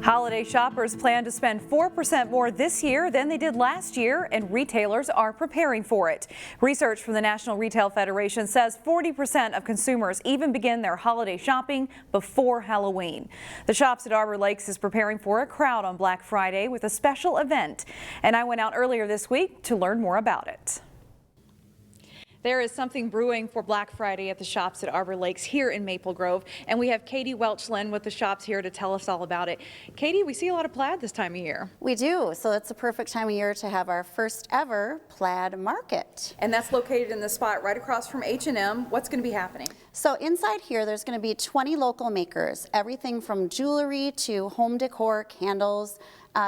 Holiday shoppers plan to spend 4% more this year than they did last year, and retailers are preparing for it. Research from the National Retail Federation says 40% of consumers even begin their holiday shopping before Halloween. The Shops at Arbor Lakes is preparing for a crowd on Black Friday with a special event, and I went out earlier this week to learn more about it. There is something brewing for Black Friday at the Shops at Arbor Lakes here in Maple Grove, and we have Katie Welch-Lynn with the Shops here to tell us all about it. Katie, we see a lot of plaid this time of year. We do, so it's a perfect time of year to have our first ever plaid market. And that's located in the spot right across from H&M. What's going to be happening? So inside here, there's going to be 20 local makers, everything from jewelry to home decor, candles,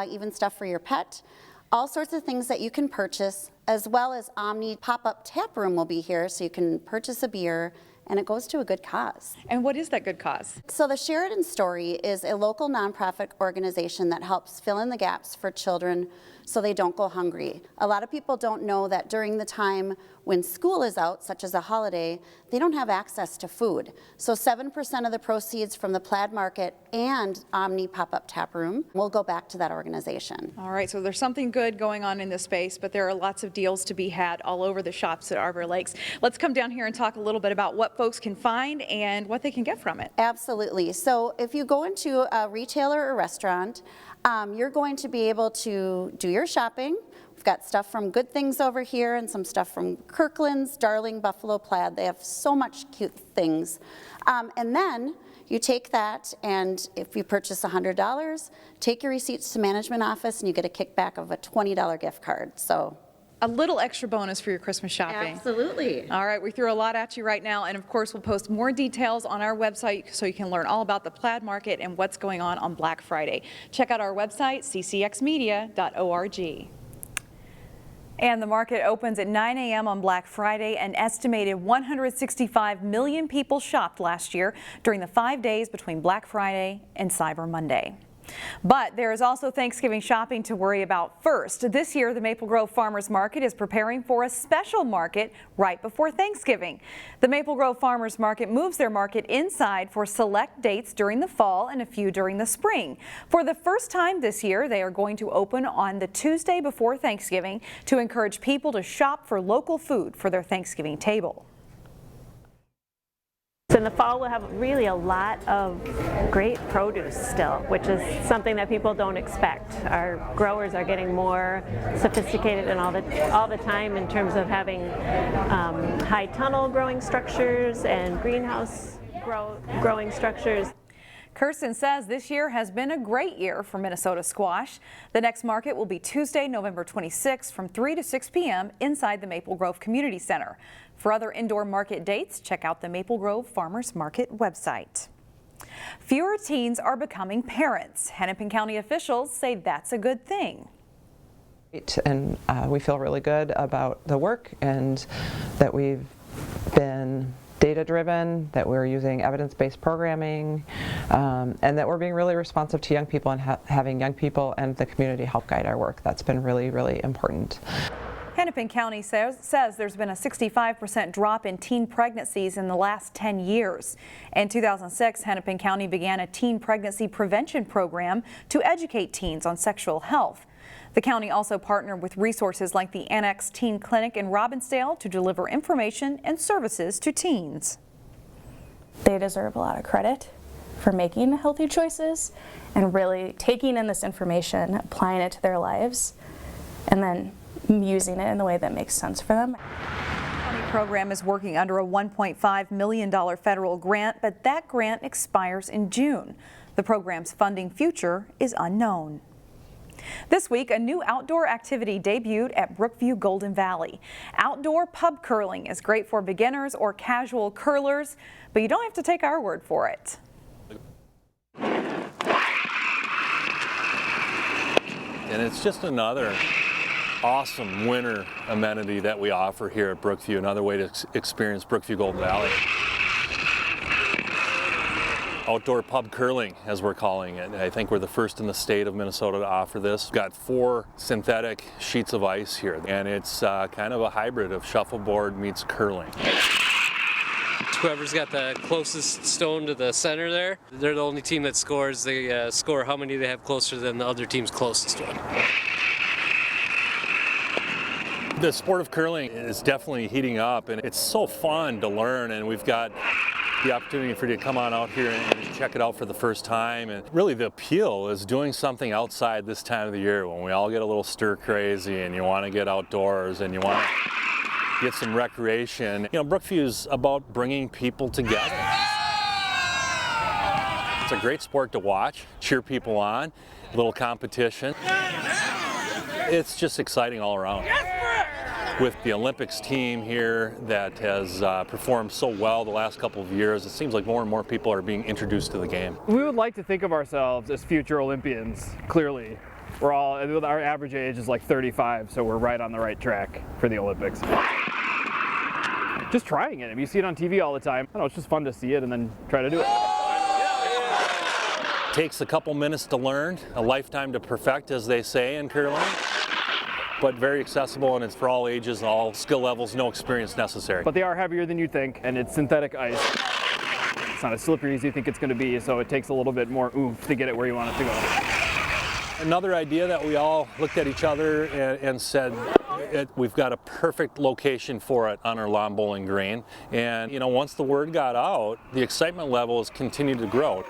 even stuff for your pet. All sorts of things that you can purchase, as well as Omni pop-up tap room will be here, so you can purchase a beer, and it goes to a good cause. And what is that good cause? So the Sheridan Story is a local nonprofit organization that helps fill in the gaps for children so they don't go hungry. A lot of people don't know that during the time when school is out, such as a holiday, they don't have access to food. So 7% of the proceeds from the plaid market and Omni pop-up tap room will go back to that organization. All right, so there's something good going on in this space, but there are lots of deals to be had all over the Shops at Arbor Lakes. Let's come down here and talk a little bit about what folks can find and what they can get from it. Absolutely. So if you go into a retailer or restaurant, you're going to be able to do your shopping. We've got stuff from Good Things over here and some stuff from Kirkland's, Darling, Buffalo Plaid. They have so much cute things. And then you take that, and if you purchase $100, take your receipts to management office and you get a kickback of a $20 gift card. So a little extra bonus for your Christmas shopping. Absolutely. All right, we threw a lot at you right now, and of course we'll post more details on our website so you can learn all about the plaid market and what's going on Black Friday. Check out our website, ccxmedia.org. And the market opens at 9 a.m. on Black Friday. An estimated 165 million people shopped last year during the 5 days between Black Friday and Cyber Monday. But there is also Thanksgiving shopping to worry about first. This year, the Maple Grove Farmers Market is preparing for a special market right before Thanksgiving. The Maple Grove Farmers Market moves their market inside for select dates during the fall and a few during the spring. For the first time this year, they are going to open on the Tuesday before Thanksgiving to encourage people to shop for local food for their Thanksgiving table. So in the fall, we'll have really a lot of great produce still, which is something that people don't expect. Our growers are getting more sophisticated and all the time in terms of having high tunnel growing structures and greenhouse growing structures. Kirsten says this year has been a great year for Minnesota squash. The next market will be Tuesday, November 26th from 3 to 6 p.m. inside the Maple Grove Community Center. For other indoor market dates, check out the Maple Grove Farmers Market website. Fewer teens are becoming parents. Hennepin County officials say that's a good thing. And we feel really good about the work and that we've been data-driven, that we're using evidence-based programming, and that we're being really responsive to young people and having young people and the community help guide our work. That's been really, really important. Hennepin County says there's been a 65% drop in teen pregnancies in the last 10 years. In 2006, Hennepin County began a teen pregnancy prevention program to educate teens on sexual health. The county also partnered with resources like the Annex Teen Clinic in Robbinsdale to deliver information and services to teens. They deserve a lot of credit for making healthy choices and really taking in this information, applying it to their lives, and then using it in the way that makes sense for them. The county program is working under a $1.5 million federal grant, but that grant expires in June. The program's funding future is unknown. This week, a new outdoor activity debuted at Brookview Golden Valley. Outdoor pub curling is great for beginners or casual curlers, but you don't have to take our word for it. And it's just another awesome winter amenity that we offer here at Brookview, another way to experience Brookview Golden Valley. Outdoor pub curling, as we're calling it. I think we're the first in the state of Minnesota to offer this. We've got 4 synthetic sheets of ice here, and it's kind of a hybrid of shuffleboard meets curling. whoever's got the closest stone to the center there, they're the only team that scores. They score how many they have closer than the other team's closest one. The sport of curling is definitely heating up, and it's so fun to learn, and we've got the opportunity for you to come on out here and check it out for the first time. And really the appeal is doing something outside this time of the year when we all get a little stir crazy and you want to get outdoors and you want to get some recreation. You know, Brookview's about bringing people together. It's a great sport to watch, cheer people on, a little competition. It's just exciting all around. With the Olympics team here that has performed so well the last couple of years, it seems like more and more people are being introduced to the game. We would like to think of ourselves as future Olympians, clearly. Our average age is like 35, so we're right on the right track for the Olympics. Just trying it. I mean, you see it on TV all the time. I don't know, it's just fun to see it and then try to do it. Takes a couple minutes to learn, a lifetime to perfect, as they say in curling. But very accessible, and it's for all ages, all skill levels, no experience necessary. But they are heavier than you think, and it's synthetic ice. It's not as slippery as you think it's going to be, so it takes a little bit more oomph to get it where you want it to go. Another idea that we all looked at each other and said, we've got a perfect location for it on our lawn bowling green. And you know, once the word got out, the excitement level has continued to grow.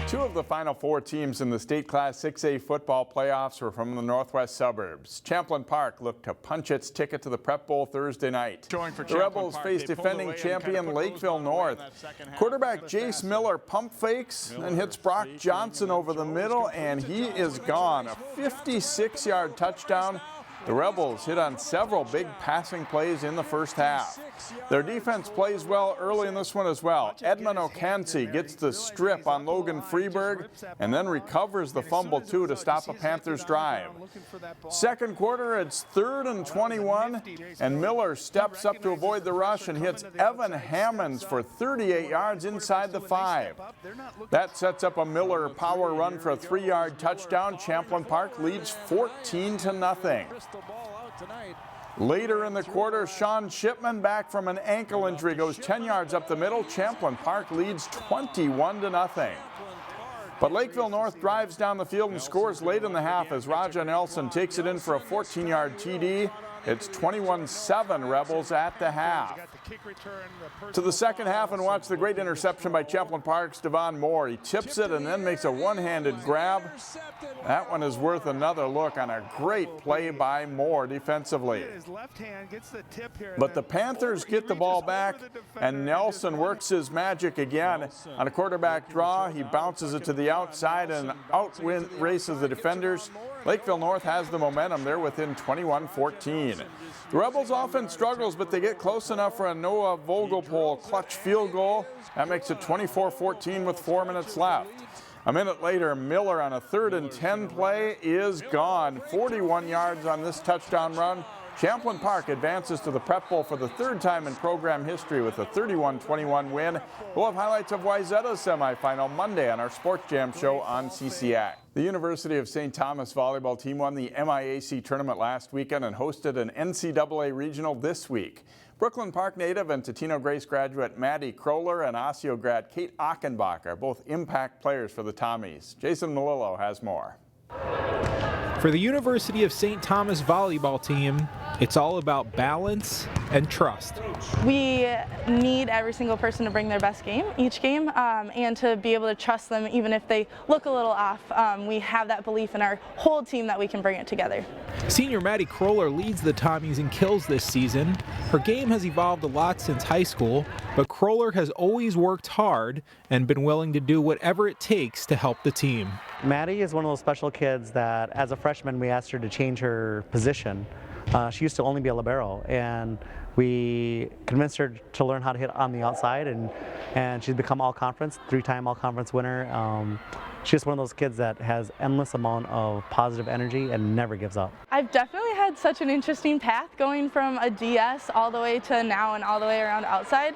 Two of the Final Four teams in the state Class 6A football playoffs were from the northwest suburbs. Champlin Park looked to punch its ticket to the Prep Bowl Thursday night. The Rebels face defending champion Lakeville North. Quarterback Jace Miller pump fakes and hits Brock Johnson over the middle, and he is gone. A 56-yard touchdown. The Rebels hit on several big passing plays in the first half. Their defense plays well early in this one as well. Edmund O'Cansey gets the strip on Logan Freeberg and then recovers the fumble too to stop a Panthers drive. Second quarter, it's 3rd and 21, and Miller steps up to avoid the rush and hits Evan Hammonds for 38 yards inside the 5. That sets up a Miller power run for a 3-yard touchdown. Champlin Park leads 14-0. Later in the quarter, Sean Shipman, back from an ankle injury, goes 10 yards up the middle. Champlin Park leads 21-0. But Lakeville North drives down the field and scores late in the half as Raja Nelson takes it in for a 14-yard TD. It's 21-7 Rebels at the half. To the second half, and watch the great interception by Champlin Park's Devon Moore. He tips it and then makes a one-handed grab. That one is worth another look on a great play by Moore defensively. But the Panthers get the ball back, and Nelson works his magic again. On a quarterback draw, he bounces it to the outside and races the defenders. Lakeville North has the momentum. They're within 21-14. The Rebels' offense struggles, but they get close enough for a Noah Vogelpohl clutch field goal. That makes it 24-14 with 4 minutes left. A minute later, Miller on a 3rd and 10 play is gone. 41 yards on this touchdown run. Champlin Park advances to the Prep Bowl for the 3rd time in program history with a 31-21 win. We'll have highlights of Wayzata's semifinal Monday on our Sports Jam show on CCX. The University of St. Thomas volleyball team won the MIAC tournament last weekend and hosted an NCAA regional this week. Brooklyn Park native and Totino Grace graduate Maddie Kroller and Osseo grad Kate Achenbach are both impact players for the Tommies. Jason Melillo has more. For the University of St. Thomas volleyball team, it's all about balance and trust. We need every single person to bring their best game each game and to be able to trust them even if they look a little off. We have that belief in our whole team that we can bring it together. Senior Maddie Kroller leads the Tommies in kills this season. Her game has evolved a lot since high school, but Kroller has always worked hard and been willing to do whatever it takes to help the team. Maddie is one of those special kids that as a freshman we asked her to change her position. She used to only be a libero, and we convinced her to learn how to hit on the outside, and she's become all-conference, 3-time all-conference winner. she's just one of those kids that has endless amount of positive energy and never gives up. I've definitely had such an interesting path going from a DS all the way to now and all the way around outside.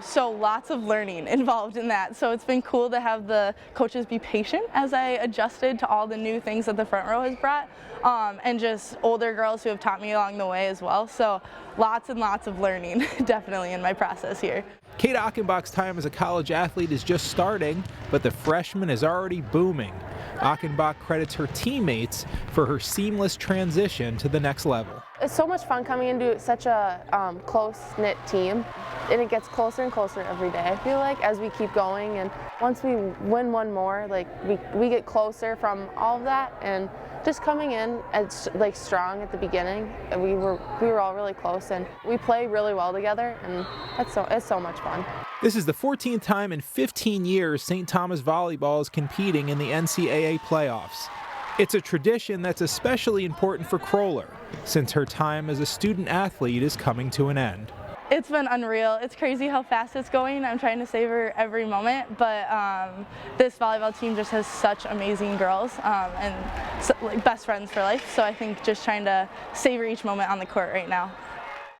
So lots of learning involved in that. So it's been cool to have the coaches be patient as I adjusted to all the new things that the front row has brought, and just older girls who have taught me along the way as well. So lots and lots of learning definitely in my process here. Kate Achenbach's time as a college athlete is just starting, but the freshman is already booming. Achenbach credits her teammates for her seamless transition to the next level. It's so much fun coming into such a close-knit team, and it gets closer and closer every day, I feel like, as we keep going. And once we win one more, like we get closer from all of that, and just coming in as like strong at the beginning, we were all really close, and we play really well together, and it's so much fun. This is the 14th time in 15 years St. Thomas Volleyball is competing in the NCAA playoffs. It's a tradition that's especially important for Kroller, since her time as a student athlete is coming to an end. It's been unreal. It's crazy how fast it's going. I'm trying to savor every moment, but this volleyball team just has such amazing girls and like best friends for life. So I think just trying to savor each moment on the court right now.